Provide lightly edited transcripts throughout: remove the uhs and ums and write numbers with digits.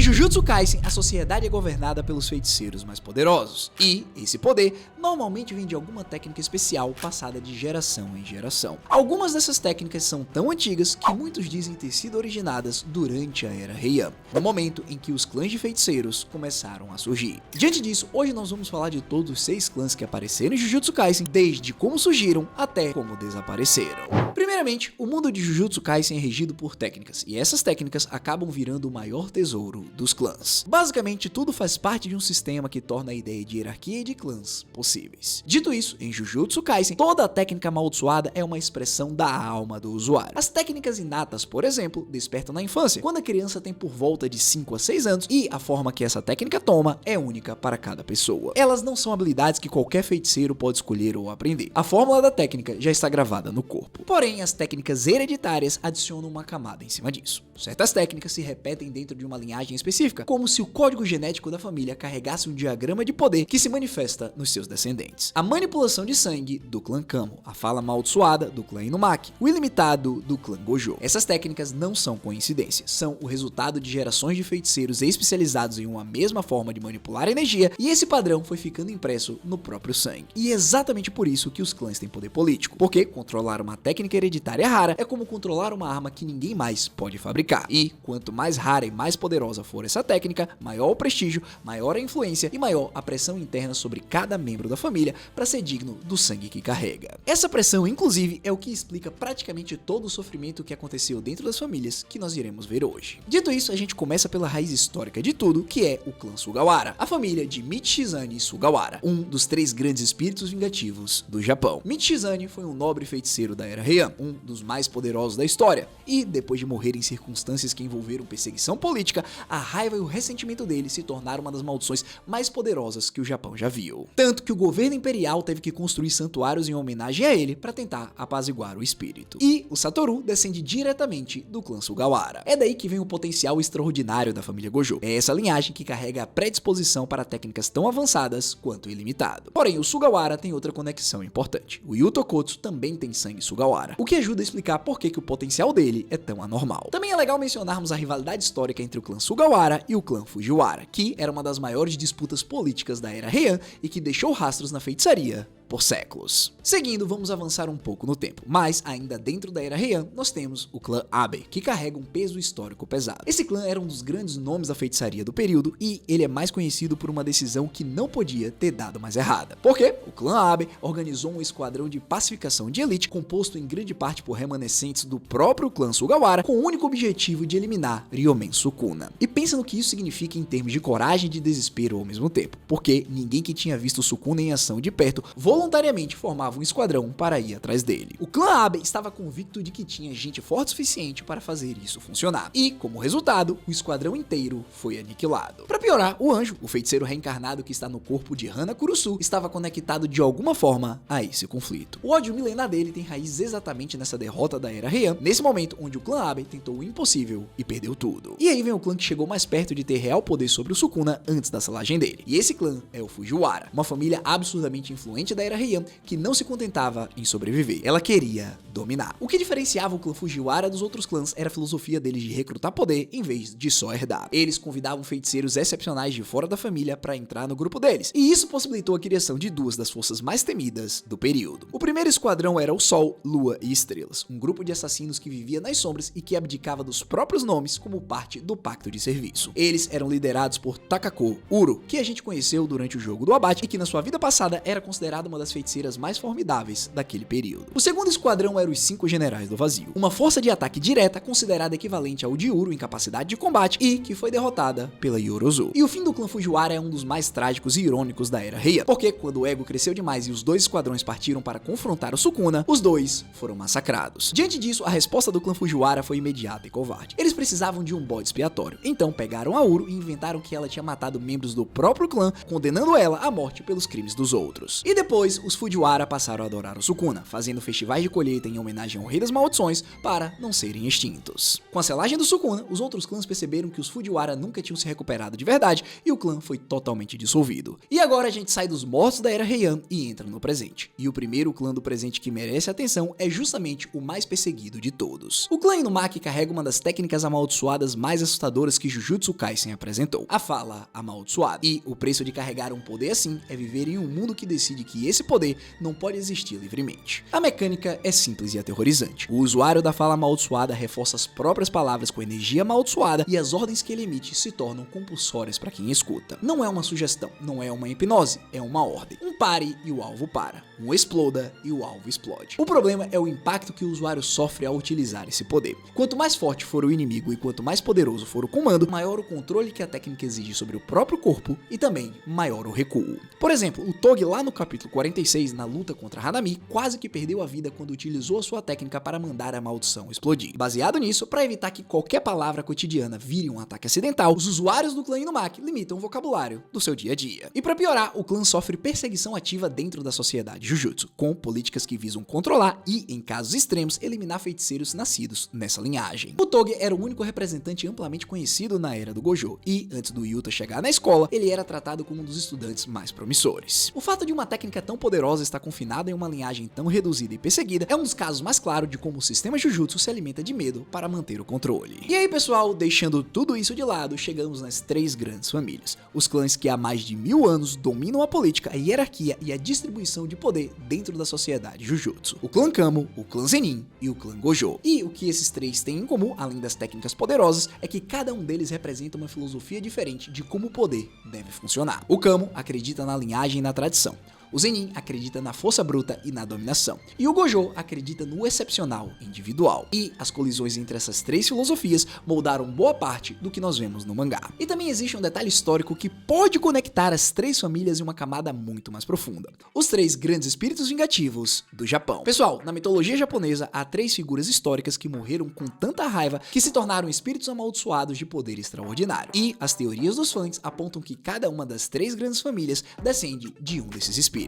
Jujutsu Kaisen, a sociedade é governada pelos feiticeiros mais poderosos, e esse poder normalmente vem de alguma técnica especial passada de geração em geração. Algumas dessas técnicas são tão antigas que muitos dizem ter sido originadas durante a Era Heian, no momento em que os clãs de feiticeiros começaram a surgir. Diante disso, hoje nós vamos falar de todos os 6 clãs que apareceram em Jujutsu Kaisen, desde como surgiram até como desapareceram. Primeiramente, o mundo de Jujutsu Kaisen é regido por técnicas, e essas técnicas acabam virando o maior tesouro dos clãs. Basicamente, tudo faz parte de um sistema que torna a ideia de hierarquia e de clãs possíveis. Dito isso, em Jujutsu Kaisen, toda a técnica amaldiçoada é uma expressão da alma do usuário. As técnicas inatas, por exemplo, despertam na infância, quando a criança tem por volta de 5 a 6 anos, e a forma que essa técnica toma é única para cada pessoa. Elas não são habilidades que qualquer feiticeiro pode escolher ou aprender. A fórmula da técnica já está gravada no corpo. Porém, as técnicas hereditárias adicionam uma camada em cima disso. Certas técnicas se repetem dentro de uma linhagem específica, como se o código genético da família carregasse um diagrama de poder que se manifesta nos seus descendentes. A manipulação de sangue, do clã Kamo, a fala amaldiçoada, do clã Inumaki, o ilimitado, do clã Gojo. Essas técnicas não são coincidências, são o resultado de gerações de feiticeiros especializados em uma mesma forma de manipular energia, e esse padrão foi ficando impresso no próprio sangue. E é exatamente por isso que os clãs têm poder político, porque controlar uma técnica hereditária rara é como controlar uma arma que ninguém mais pode fabricar. E quanto mais rara e mais poderosa for essa técnica, maior o prestígio, maior a influência e maior a pressão interna sobre cada membro da família para ser digno do sangue que carrega. Essa pressão, inclusive, é o que explica praticamente todo o sofrimento que aconteceu dentro das famílias que nós iremos ver hoje. Dito isso, a gente começa pela raiz histórica de tudo, que é o clã Sugawara, a família de Michizane Sugawara, um dos 3 grandes espíritos vingativos do Japão. Michizane foi um nobre feiticeiro da Era Heian, um dos mais poderosos da história, e depois de morrer em circunstâncias que envolveram perseguição política, a raiva e o ressentimento dele se tornaram uma das maldições mais poderosas que o Japão já viu. Tanto que o governo imperial teve que construir santuários em homenagem a ele para tentar apaziguar o espírito. E o Satoru descende diretamente do clã Sugawara. É daí que vem o potencial extraordinário da família Gojo. É essa linhagem que carrega a predisposição para técnicas tão avançadas quanto o ilimitado. Porém, o Sugawara tem outra conexão importante. O Yu Tokotsu também tem sangue Sugawara, o que ajuda a explicar por que o potencial dele é tão anormal. Também é legal mencionarmos a rivalidade histórica entre o clã Sugawara e o clã Fujiwara, que era uma das maiores disputas políticas da Era Heian e que deixou rastros na feitiçaria por séculos. Seguindo, vamos avançar um pouco no tempo, mas ainda dentro da Era Heian, nós temos o clã Abe, que carrega um peso histórico pesado. Esse clã era um dos grandes nomes da feitiçaria do período e ele é mais conhecido por uma decisão que não podia ter dado mais errada. Porque o clã Abe organizou um esquadrão de pacificação de elite composto em grande parte por remanescentes do próprio clã Sugawara, com o único objetivo de eliminar Ryomen Sukuna. E pensa no que isso significa em termos de coragem e de desespero ao mesmo tempo, porque ninguém que tinha visto Sukuna em ação de perto voluntariamente formava um esquadrão para ir atrás dele. O clã Abe estava convicto de que tinha gente forte o suficiente para fazer isso funcionar. E, como resultado, o esquadrão inteiro foi aniquilado. Para piorar, o anjo, o feiticeiro reencarnado que está no corpo de Hana Kurusu, estava conectado de alguma forma a esse conflito. O ódio milenar dele tem raiz exatamente nessa derrota da Era Heian, nesse momento onde o clã Abe tentou o impossível e perdeu tudo. E aí vem o clã que chegou mais perto de ter real poder sobre o Sukuna antes da selagem dele. E esse clã é o Fujiwara, uma família absurdamente influente da Era Heian que não se contentava em sobreviver, ela queria dominar. O que diferenciava o clã Fujiwara dos outros clãs era a filosofia deles de recrutar poder em vez de só herdar. Eles convidavam feiticeiros excepcionais de fora da família para entrar no grupo deles, e isso possibilitou a criação de 2 das forças mais temidas do período. O primeiro esquadrão era o Sol, Lua e Estrelas, um grupo de assassinos que vivia nas sombras e que abdicava dos próprios nomes como parte do pacto de serviço. Eles eram liderados por Takako Uro, que a gente conheceu durante o jogo do abate e que na sua vida passada era considerada uma das feiticeiras mais formidáveis daquele período. O segundo esquadrão era os 5 Generais do Vazio, uma força de ataque direta considerada equivalente ao de Uro em capacidade de combate e que foi derrotada pela Yorozu. E o fim do clã Fujiwara é um dos mais trágicos e irônicos da Era Heian, porque quando o ego cresceu demais e os 2 esquadrões partiram para confrontar o Sukuna, os 2 foram massacrados. Diante disso, a resposta do clã Fujiwara foi imediata e covarde. Eles precisavam de um bode expiatório, então pegaram a Uro e inventaram que ela tinha matado membros do próprio clã, condenando ela à morte pelos crimes dos outros. E depois Depois, os Fujiwara passaram a adorar o Sukuna, fazendo festivais de colheita em homenagem ao Rei das Maldições para não serem extintos. Com a selagem do Sukuna, os outros clãs perceberam que os Fujiwara nunca tinham se recuperado de verdade e o clã foi totalmente dissolvido. E agora a gente sai dos mortos da Era Heian e entra no presente. E o primeiro clã do presente que merece atenção é justamente o mais perseguido de todos. O clã Inumaki carrega uma das técnicas amaldiçoadas mais assustadoras que Jujutsu Kaisen apresentou, a fala amaldiçoada. E o preço de carregar um poder assim é viver em um mundo que decide que esse poder não pode existir livremente. A mecânica é simples e aterrorizante. O usuário da fala amaldiçoada reforça as próprias palavras com energia amaldiçoada e as ordens que ele emite se tornam compulsórias para quem escuta. Não é uma sugestão, não é uma hipnose, é uma ordem. Um pare e o alvo para. Um exploda e o alvo explode. O problema é o impacto que o usuário sofre ao utilizar esse poder. Quanto mais forte for o inimigo e quanto mais poderoso for o comando, maior o controle que a técnica exige sobre o próprio corpo e também maior o recuo. Por exemplo, o Toge lá no capítulo 46, na luta contra Hanami, quase que perdeu a vida quando utilizou a sua técnica para mandar a maldição explodir. Baseado nisso, para evitar que qualquer palavra cotidiana vire um ataque acidental, os usuários do clã Inumaki limitam o vocabulário do seu dia a dia. E para piorar, o clã sofre perseguição ativa dentro da sociedade Jujutsu, com políticas que visam controlar e, em casos extremos, eliminar feiticeiros nascidos nessa linhagem. O Toge era o único representante amplamente conhecido na era do Gojo, e, antes do Yuta chegar na escola, ele era tratado como um dos estudantes mais promissores. O fato de uma técnica tão poderosa estar confinada em uma linhagem tão reduzida e perseguida é um dos casos mais claros de como o sistema Jujutsu se alimenta de medo para manter o controle. E aí, pessoal, deixando tudo isso de lado, chegamos nas três grandes famílias. Os clãs que há mais de 1000 anos dominam a política, a hierarquia e a distribuição de poder dentro da sociedade Jujutsu. O clã Kamo, o clã Zenin e o clã Gojo. E o que esses três têm em comum, além das técnicas poderosas, é que cada um deles representa uma filosofia diferente de como o poder deve funcionar. O Kamo acredita na linhagem e na tradição. O Zenin acredita na força bruta e na dominação. E o Gojo acredita no excepcional individual. E as colisões entre essas três filosofias moldaram boa parte do que nós vemos no mangá. E também existe um detalhe histórico que pode conectar as três famílias em uma camada muito mais profunda. Os três grandes espíritos vingativos do Japão. Pessoal, na mitologia japonesa há três figuras históricas que morreram com tanta raiva que se tornaram espíritos amaldiçoados de poder extraordinário. E as teorias dos fãs apontam que cada uma das três grandes famílias descende de um desses espíritos.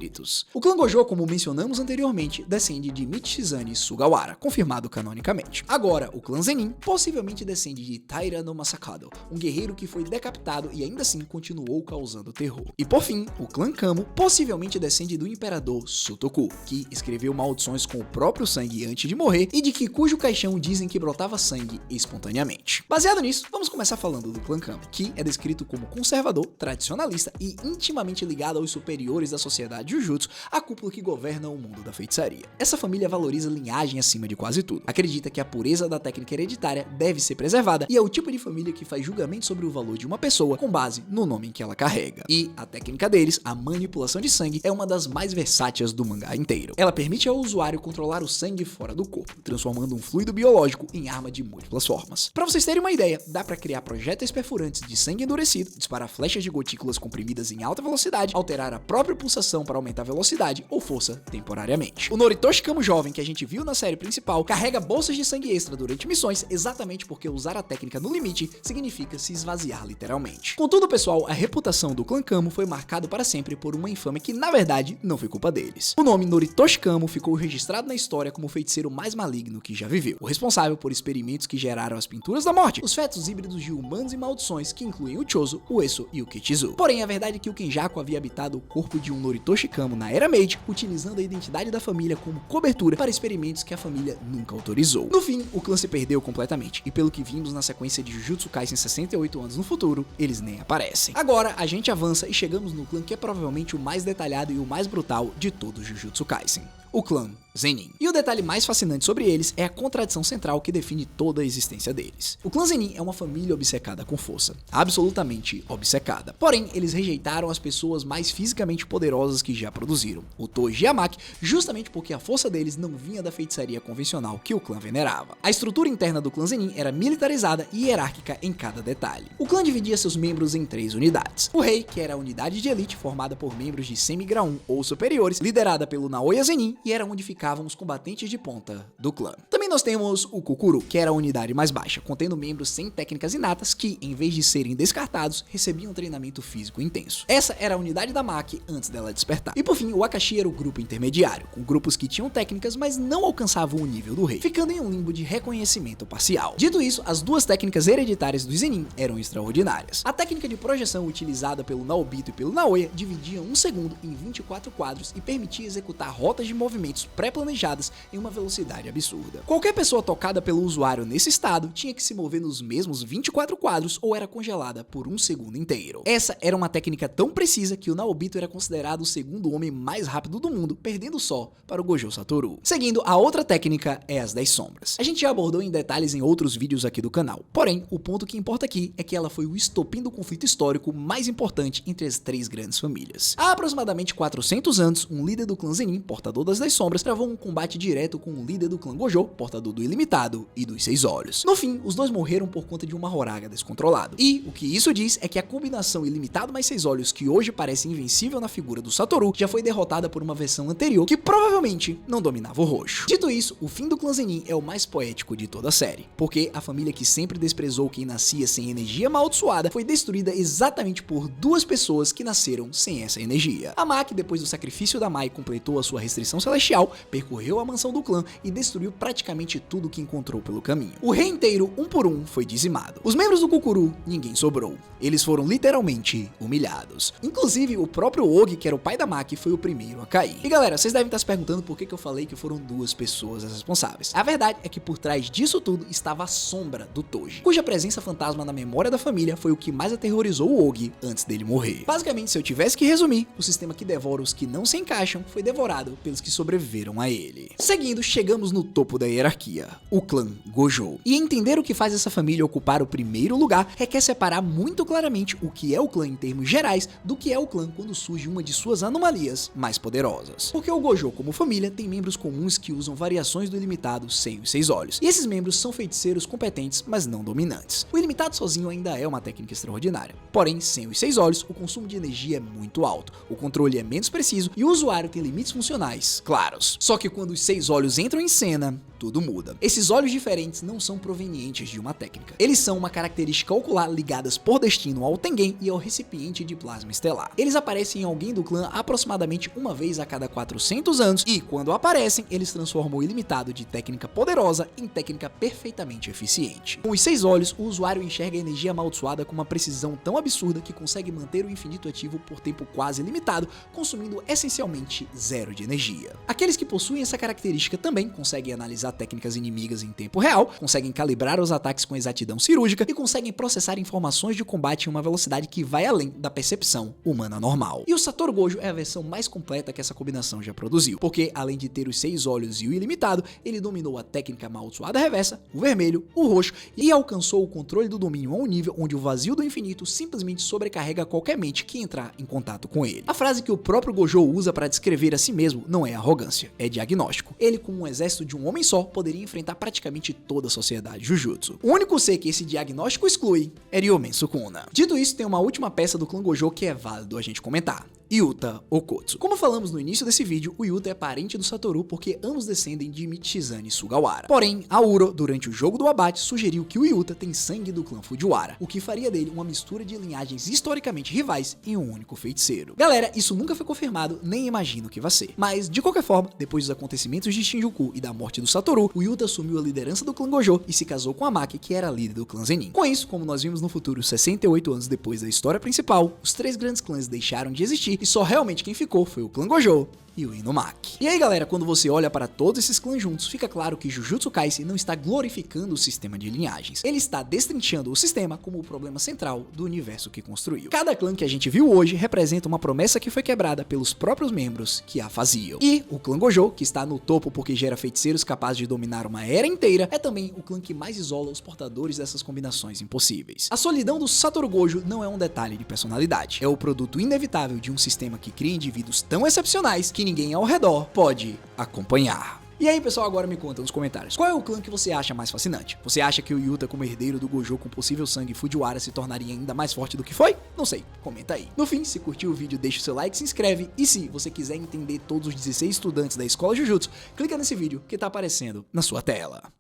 O clã Gojo, como mencionamos anteriormente, descende de Michizane Sugawara, confirmado canonicamente. Agora, o clã Zenin possivelmente descende de Taira no Masakado, um guerreiro que foi decapitado e ainda assim continuou causando terror. E por fim, o clã Kamo possivelmente descende do imperador Sutoku, que escreveu maldições com o próprio sangue antes de morrer e de que cujo caixão dizem que brotava sangue espontaneamente. Baseado nisso, vamos começar falando do clã Kamo, que é descrito como conservador, tradicionalista e intimamente ligado aos superiores da sociedade Jujutsu, a cúpula que governa o mundo da feitiçaria. Essa família valoriza linhagem acima de quase tudo. Acredita que a pureza da técnica hereditária deve ser preservada e é o tipo de família que faz julgamento sobre o valor de uma pessoa com base no nome em que ela carrega. E a técnica deles, a manipulação de sangue, é uma das mais versáteis do mangá inteiro. Ela permite ao usuário controlar o sangue fora do corpo, transformando um fluido biológico em arma de múltiplas formas. Para vocês terem uma ideia, dá para criar projéteis perfurantes de sangue endurecido, disparar flechas de gotículas comprimidas em alta velocidade, alterar a própria pulsação para aumentar a velocidade ou força temporariamente. O Noritoshi Kamo jovem que a gente viu na série principal carrega bolsas de sangue extra durante missões exatamente porque usar a técnica no limite significa se esvaziar literalmente. Contudo, pessoal, a reputação do clã Kamo foi marcado para sempre por uma infâmia que na verdade não foi culpa deles. O nome Noritoshi Kamo ficou registrado na história como o feiticeiro mais maligno que já viveu, o responsável por experimentos que geraram as pinturas da morte, os fetos híbridos de humanos e maldições que incluem o Chozo, o Eso e o Kichizu. Porém, a verdade é que o Kenjaku havia habitado o corpo de um Noritoshi Kamo na Era Meiji, utilizando a identidade da família como cobertura para experimentos que a família nunca autorizou. No fim, o clã se perdeu completamente, e pelo que vimos na sequência de Jujutsu Kaisen 68 anos no futuro, eles nem aparecem. Agora, a gente avança e chegamos no clã que é provavelmente o mais detalhado e o mais brutal de todo Jujutsu Kaisen. O clã Zenin. E o detalhe mais fascinante sobre eles é a contradição central que define toda a existência deles. O clã Zenin é uma família obcecada com força, absolutamente obcecada. Porém, eles rejeitaram as pessoas mais fisicamente poderosas que já produziram, o Toji Yamaki, justamente porque a força deles não vinha da feitiçaria convencional que o clã venerava. A estrutura interna do clã Zenin era militarizada e hierárquica em cada detalhe. O clã dividia seus membros em 3 unidades. O rei, que era a unidade de elite formada por membros de semi-grau 1 ou superiores, liderada pelo Naoya Zenin, e era onde ficavam os combatentes de ponta do clã. Também nós temos o Kukuru, que era a unidade mais baixa, contendo membros sem técnicas inatas que, em vez de serem descartados, recebiam treinamento físico intenso. Essa era a unidade da Maki antes dela despertar. E por fim, o Akashi era o grupo intermediário, com grupos que tinham técnicas, mas não alcançavam o nível do rei, ficando em um limbo de reconhecimento parcial. Dito isso, as duas técnicas hereditárias do Zenin eram extraordinárias. A técnica de projeção utilizada pelo Naobito e pelo Naoya dividia um segundo em 24 quadros e permitia executar rotas de movimentos pré-planejadas em uma velocidade absurda. Qualquer pessoa tocada pelo usuário nesse estado tinha que se mover nos mesmos 24 quadros ou era congelada por um segundo inteiro. Essa era uma técnica tão precisa que o Naobito era considerado o segundo homem mais rápido do mundo, perdendo só para o Gojo Satoru. Seguindo, a outra técnica é as 10 sombras. A gente já abordou em detalhes em outros vídeos aqui do canal, porém, o ponto que importa aqui é que ela foi o estopim do conflito histórico mais importante entre as três grandes famílias. Há aproximadamente 400 anos, um líder do clã Zenin, portador das 10 sombras, travou um combate direto com o líder do clã Gojo, portador do Ilimitado e dos 6 olhos. No fim, os dois morreram por conta de uma Horaga descontrolado. E o que isso diz é que a combinação Ilimitado mais 6 olhos, que hoje parece invencível na figura do Satoru, já foi derrotada por uma versão anterior que provavelmente não dominava o roxo. Dito isso, o fim do clã Zenin é o mais poético de toda a série, porque a família que sempre desprezou quem nascia sem energia amaldiçoada foi destruída exatamente por duas pessoas que nasceram sem essa energia. A Maki, depois do sacrifício da Mai, completou a sua restrição celestial, percorreu a mansão do clã e destruiu praticamente tudo que encontrou pelo caminho. O rei inteiro, um por um, foi dizimado. Os membros do Kukuru, ninguém sobrou. Eles foram literalmente humilhados. Inclusive, o próprio Ogi, que era o pai da Maki, foi o primeiro a cair. E galera, vocês devem estar se perguntando por que eu falei que foram duas pessoas as responsáveis. A verdade é que por trás disso tudo estava a sombra do Toji, cuja presença fantasma na memória da família foi o que mais aterrorizou o Ogi antes dele morrer. Basicamente, se eu tivesse que resumir, o sistema que devora os que não se encaixam foi devorado pelos que sobreviveram a ele. Seguindo, chegamos no topo da hierarquia, o clã Gojo. E entender o que faz essa família ocupar o primeiro lugar requer separar muito claramente o que é o clã em termos gerais do que é o clã quando surge uma de suas anomalias mais poderosas. Porque o Gojo, como família, tem membros comuns que usam variações do Ilimitado sem os 6 olhos. E esses membros são feiticeiros competentes, mas não dominantes. O Ilimitado sozinho ainda é uma técnica extraordinária. Porém, sem os 6 olhos, o consumo de energia é muito alto, o controle é menos preciso e o usuário tem limites funcionais claros. Só que quando os 6 olhos entram em cena, tudo muda. Esses olhos diferentes não são provenientes de uma técnica. Eles são uma característica ocular ligadas por destino ao Tengen e ao recipiente de plasma estelar. Eles aparecem em alguém do clã aproximadamente uma vez a cada 400 anos e, quando aparecem, eles transformam o Ilimitado de técnica poderosa em técnica perfeitamente eficiente. Com os 6 olhos, o usuário enxerga a energia amaldiçoada com uma precisão tão absurda que consegue manter o infinito ativo por tempo quase limitado, consumindo essencialmente 0 de energia. Aqueles que possuem essa característica também conseguem analisar técnicas inimigas em tempo real, conseguem calibrar os ataques com exatidão cirúrgica e conseguem processar informações de combate em uma velocidade que vai além da percepção humana normal. E o Satoru Gojo é a versão mais completa que essa combinação já produziu, porque além de ter os 6 olhos e o Ilimitado, ele dominou a técnica amaldiçoada reversa, o vermelho, o roxo e alcançou o controle do domínio a um nível onde o vazio do infinito simplesmente sobrecarrega qualquer mente que entrar em contato com ele. A frase que o próprio Gojo usa para descrever a si mesmo não é arrogância, é diagnóstico. Ele, com um exército de um homem só, poderia enfrentar praticamente toda a sociedade Jujutsu. O único ser que esse diagnóstico exclui é Ryomen Sukuna. Dito isso, tem uma última peça do clã Gojo que é válido a gente comentar. Yuta Okkotsu. Como falamos no início desse vídeo, o Yuta é parente do Satoru porque ambos descendem de Michizane Sugawara. Porém, a Uro, durante o jogo do abate, sugeriu que o Yuta tem sangue do clã Fujiwara, o que faria dele uma mistura de linhagens historicamente rivais em um único feiticeiro. Galera, isso nunca foi confirmado, nem imagino que vai ser. Mas, de qualquer forma, depois dos acontecimentos de Shinjuku e da morte do Satoru, o Yuta assumiu a liderança do clã Gojo e se casou com a Maki, que era a líder do clã Zenin. Com isso, como nós vimos no futuro 68 anos depois da história principal, os 3 grandes clãs deixaram de existir e só realmente quem ficou foi o clã Gojo e o Inumaki. E aí galera, quando você olha para todos esses clãs juntos, fica claro que Jujutsu Kaisen não está glorificando o sistema de linhagens. Ele está destrinchando o sistema como o problema central do universo que construiu. Cada clã que a gente viu hoje representa uma promessa que foi quebrada pelos próprios membros que a faziam. E o clã Gojo, que está no topo porque gera feiticeiros capazes de dominar uma era inteira, é também o clã que mais isola os portadores dessas combinações impossíveis. A solidão do Satoru Gojo não é um detalhe de personalidade, é o produto inevitável de um sistema que cria indivíduos tão excepcionais que ninguém ao redor pode acompanhar. E aí pessoal, agora me conta nos comentários, qual é o clã que você acha mais fascinante? Você acha que o Yuta como herdeiro do Gojo com possível sangue Fujiwara se tornaria ainda mais forte do que foi? Não sei, comenta aí. No fim, se curtiu o vídeo, deixa o seu like, se inscreve e se você quiser entender todos os 16 estudantes da escola Jujutsu, clica nesse vídeo que tá aparecendo na sua tela.